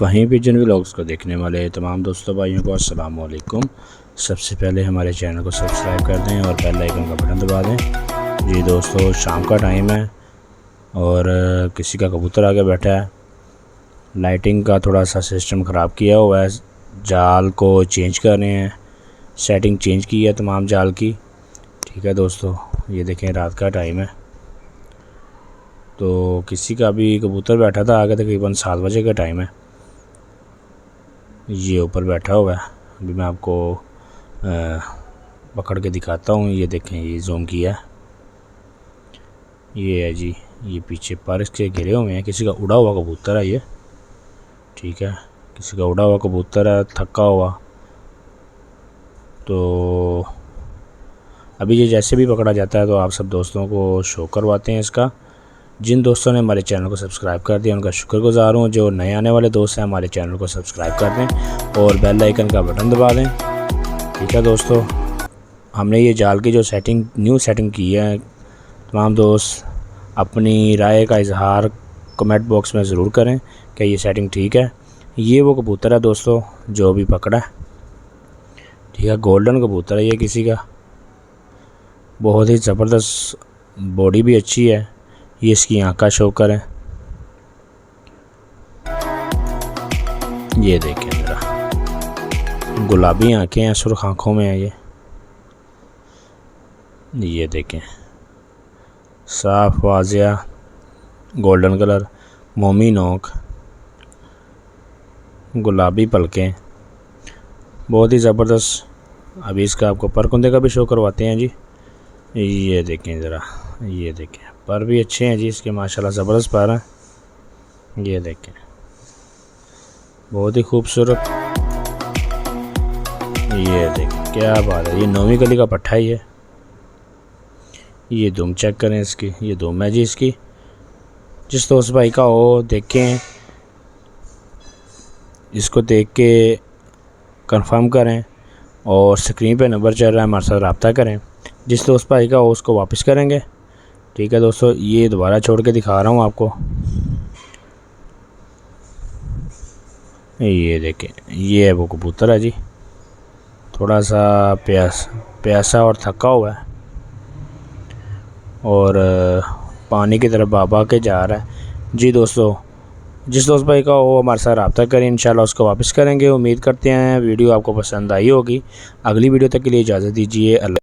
वहीं pigeon vlogs को देखने वाले तमाम दोस्तों भाइयों को अस्सलाम वालेकुम। सबसे पहले हमारे चैनल को सब्सक्राइब कर दें और बेल आइकन का बटन दबा दें। जी दोस्तों, शाम का टाइम है और किसी का कबूतर आगे बैठा है। लाइटिंग का थोड़ा सा सिस्टम ख़राब किया हुआ है, जाल को चेंज कर रहे हैं, सेटिंग चेंज की है तमाम जाल की। ठीक है दोस्तों, ये देखें रात का टाइम है तो किसी का भी कबूतर बैठा था आगे, तकरीबन 7 बजे का टाइम है। ये ऊपर बैठा हुआ है, अभी मैं आपको पकड़ के दिखाता हूँ। ये देखें, ये जूम किया, ये है जी, ये पीछे पर इसके घिरे हुए हैं। किसी का उड़ा हुआ कबूतर है ये, ठीक है, किसी का उड़ा हुआ कबूतर है, थका हुआ। तो अभी ये जैसे भी पकड़ा जाता है तो आप सब दोस्तों को शो करवाते हैं इसका। जिन दोस्तों ने हमारे चैनल को सब्सक्राइब कर दिया उनका शुक्रगुजार हूँ। जो नए आने वाले दोस्त हैं हमारे चैनल को सब्सक्राइब कर दें और बेल आइकन का बटन दबा दें। ठीक है दोस्तों, हमने ये जाल की जो न्यू सेटिंग की है, तमाम दोस्त अपनी राय का इजहार कमेंट बॉक्स में ज़रूर करें कि ये सेटिंग ठीक है। ये वो कबूतर है दोस्तों जो भी पकड़ा है, ठीक है, गोल्डन कबूतर है ये किसी का, बहुत ही ज़बरदस्त, बॉडी भी अच्छी है। ये इसकी आँख का शौकर है, ये देखें ज़रा, गुलाबी आँखें हैं, सुर्ख आँखों में है ये देखें, साफ वाजिया गोल्डन कलर, मोमी नोक, गुलाबी पलकें, बहुत ही ज़बरदस्त। अभी इसका आपको परकुंदे का भी शो करवाते हैं जी। ये देखें ज़रा, ये देखें, पर भी अच्छे हैं जी इसके, माशाल्लाह ज़बरदस्त पर हैं। ये देखें, बहुत ही खूबसूरत। ये देखें, क्या बात है, ये 9वीं गली का पट्ठा ही है। ये दुम चेक करें इसकी, ये दुम है जी इसकी। जिस दोस्त भाई का हो देखें, इसको देख के कंफर्म करें और स्क्रीन पे नंबर चल रहा है, हमारे साथ रब्ता करें। जिस दोस्त भाई का हो उसको वापस करेंगे। ठीक है दोस्तों, ये दोबारा छोड़ के दिखा रहा हूँ आपको। ये देखें, ये है वो कबूतर है जी, थोड़ा सा प्यासा और थका हुआ है और पानी की तरफ बाबा के जा रहा है। जी दोस्तों, जिस दोस्त भाई का हो हमारे साथ रब्ता करें, इंशाल्लाह उसको वापस करेंगे। उम्मीद करते हैं वीडियो आपको पसंद आई होगी। अगली वीडियो तक के लिए इजाज़त दीजिए। अल्लाह।